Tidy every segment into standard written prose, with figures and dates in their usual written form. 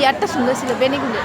ইয়ারটা সুন্দর ছিল বেনিগুলো।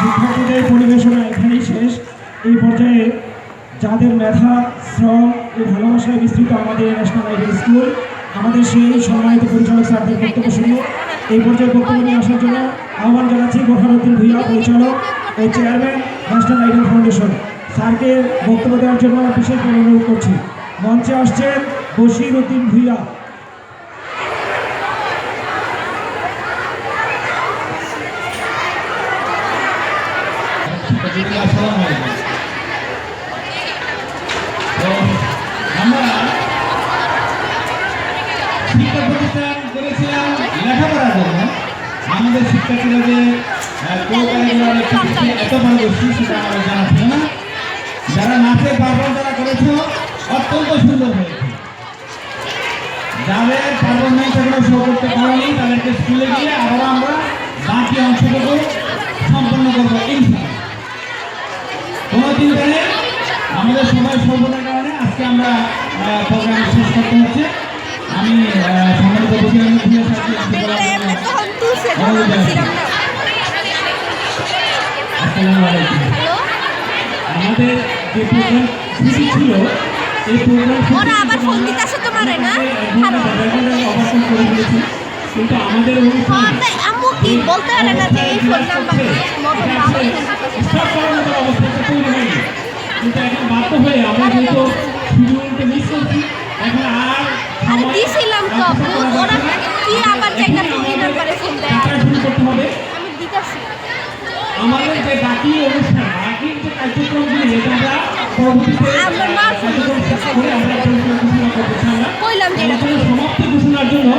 শিক্ষার্থীদের পরিবেশনা এখানেই শেষ। এই পর্যায়ে যাদের মেধা, শ্রম ও ভালোবাসায় বিস্তৃত আমাদের ন্যাশনাল আইডল স্কুল, আমাদের সেই সম্মানিত পরিচালক স্যারদের বক্তব্য শুনব। এই পর্যায়ে বক্তব্য নিয়ে আসার জন্য আহ্বান জানাচ্ছি বোরহানুদ্দিন ভূঁইয়া, পরিচালক ও চেয়ারম্যান ন্যাশনাল আইডল ফাউন্ডেশন। স্যারকে বক্তব্য দেওয়ার জন্য বিশেষ অনুরোধ করছি। মঞ্চে আসছেন বশির উদ্দিন ভূঁইয়া। আমরা শিক্ষা প্রতিষ্ঠান করেছিলাম লেখাপড়ার জন্য। আমাদের শিক্ষার্থীরা যে এত পারদর্শী সেটা আমাদের জানা ছিল না। যারা নাচের পার্বণ যারা করেছ অত্যন্ত সুন্দর হয়েছে। যাদের পার্বণ নেই সেগুলো শো করতে পারেনি তাদেরকে স্কুলে গিয়ে আবার আমরা বাকি অংশটুকু সম্পন্ন করবো ইনশাআল্লাহ। কোনো চিন্তা নেই, আমাদের সবাই সর্বদার কারণে আজকে আমরা প্রোগ্রাম শেষ করতে হচ্ছে। আমি সম্মানিত আমাদের যে প্রোগ্রাম ছিল এই প্রোগ্রাম করে দিয়েছি, কিন্তু আমাদের অনুষ্ঠান অবস্থাটা তৈরি হয়নি। কিন্তু এখন বাধ্য হয়ে আমরা যেহেতু শিডিউলটা মিস করছি, এখন আর শুরু করতে আমাদের যে বাকি অনুষ্ঠান বাকি যে কার্যক্রমগুলি এটা আমরা পরবর্তীতে কার্যক্রম শেষ করে আমরা ঘোষণা করতেছি আমরা সমাপ্তি ঘোষণার জন্য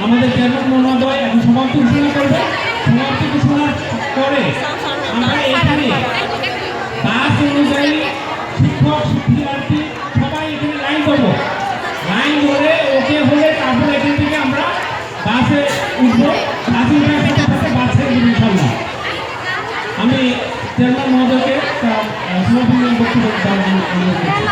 আমাদের চেয়ারম্যান মহোদয় এখন সমাপ্তি ঘোষণা করবে। সমাপ্তি ঘোষণার পরে আমরা এখানে বাস অনুযায়ী শিক্ষক শিক্ষার্থী সবাই এখানে লাইন করবো। লাইন ধরে ওকে হলে তারপরে এখান থেকে আমরা বাসে উঠবো। বাসে উঠার সাথে সাথে বাসে উঠবো ইনশাল্লাহ। আমি চেয়ারম্যান মহোদয়কে তার সমাপনী বক্তব্য দেওয়ার জন্য অনুরোধ করছি।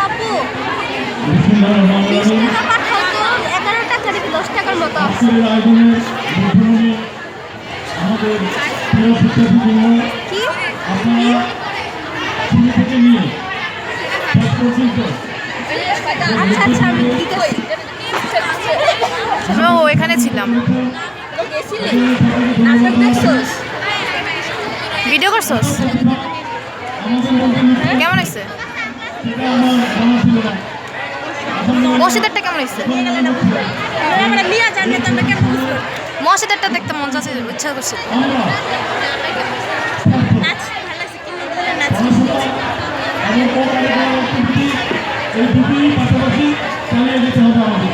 আজকের আয়োজনের মাধ্যমে আমাদের প্রিয় শিক্ষার্থীবৃন্দ আপনারা শুরু থেকে নিয়ে শেষ পর্যন্ত ও এখানে ছিলাম। ভিডিও করছস? কেমন হয়েছে? মসজিদেরটা কেমন হয়েছে? মসজিদেরটা দেখতে মন চাচ্ছে, ইচ্ছা করছে। এই দুটি পাশাপাশি চালিয়ে যেতে হবে আমাদের।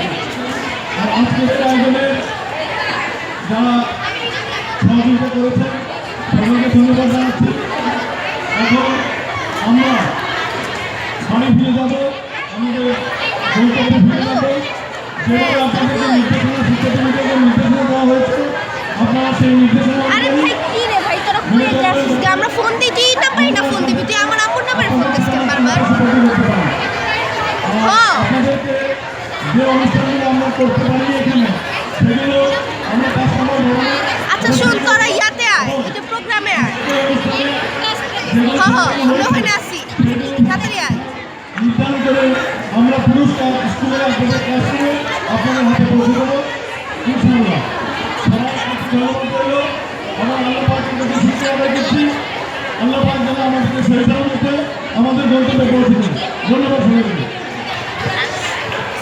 আর আজকের আয়োজনের যারা সহযোগিতা করেছেন সবাইকে ধন্যবাদ জানাচ্ছি। এখন আমরা বাড়ি ফিরে যাব, আমাদের গন্তব্যে ফিরে যাব। যেভাবে আপনাদেরকে নির্দেশনা শিক্ষার্থীদেরকে নির্দেশনা দেওয়া হয়েছে আপনারা সেই নির্দেশনা আমরা ফোন দিচ্ছি না পারি না, ফোন দিবি তুই আমার আপুর নাম্বারে ফোন দিস কেন বারবার? আপনাদেরকে যে অনুষ্ঠানগুলো আমরা করতে পারি এখানে সেগুলো আমরা কাস্টমার ধরনের আচ্ছা শুন, তোরা ইয়াতে আয়, ওই যে প্রোগ্রামে আয়। আমরা ওখানে আসি, তাড়াতাড়ি আয়। নির্ধারণ করে আমরা পুরস্কার স্কুলের আপনাদের ক্লাসরুমে আপনাদের হাতে পৌঁছে দেবো ইনশাআল্লাহ। সবাই ধন্যবাদ রইল। আমরা আল্লাহ পাকের কাছে শুকরিয়া আদায় করছি। আল্লাহ পাক যেন আমাদেরকে সেই মধ্যে আমাদের গন্তব্যে পৌঁছে দেন। ধন্যবাদ সবাইকে।